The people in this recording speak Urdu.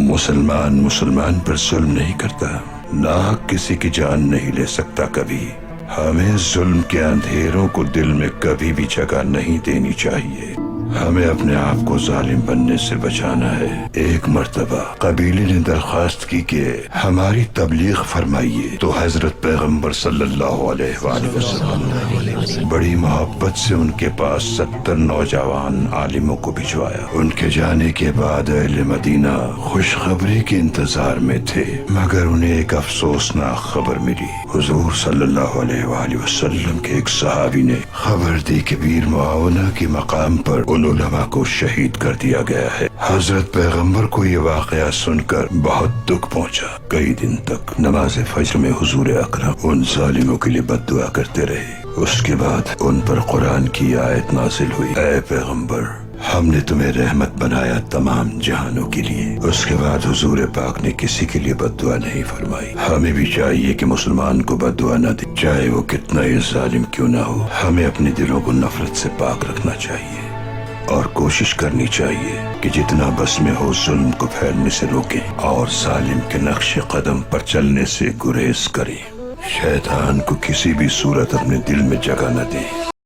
مسلمان مسلمان پر ظلم نہیں کرتا، ناحق کسی کی جان نہیں لے سکتا کبھی۔ ہمیں ظلم کے اندھیروں کو دل میں کبھی بھی جگہ نہیں دینی چاہیے۔ ہمیں اپنے آپ کو ظالم بننے سے بچانا ہے۔ ایک مرتبہ قبیلے نے درخواست کی کہ ہماری تبلیغ فرمائیے، تو حضرت پیغمبر صلی اللہ علیہ وآلہ وسلم بڑی محبت سے ان کے پاس 70 نوجوان عالموں کو بھجوایا۔ ان کے جانے کے بعد اہل مدینہ خوشخبری کے انتظار میں تھے، مگر انہیں ایک افسوسناک خبر ملی۔ حضور صلی اللہ علیہ وآلہ وسلم کے ایک صحابی نے خبر دی کہ بیر معاونہ کے مقام پر ان علماء کو شہید کر دیا گیا ہے۔ حضرت پیغمبر کو یہ واقعہ سن کر بہت دکھ پہنچا۔ کئی دن تک نماز فجر میں حضور اکرم ان ظالموں کے لیے بد دعا کرتے رہے۔ اس کے بعد ان پر قرآن کی آیت نازل ہوئی، اے پیغمبر، ہم نے تمہیں رحمت بنایا تمام جہانوں کے لیے۔ اس کے بعد حضور پاک نے کسی کے لیے بد دعا نہیں فرمائی۔ ہمیں بھی چاہیے کہ مسلمان کو بد دعا نہ دے، چاہے وہ کتنا ہی ظالم کیوں نہ ہو۔ ہمیں اپنے دلوں کو نفرت سے پاک رکھنا چاہیے اور کوشش کرنی چاہیے کہ جتنا بس میں ہو ظلم کو پھیلنے سے روکیں اور ظالم کے نقش قدم پر چلنے سے گریز کریں۔ شیطان کو کسی بھی صورت اپنے دل میں جگہ نہ دیں۔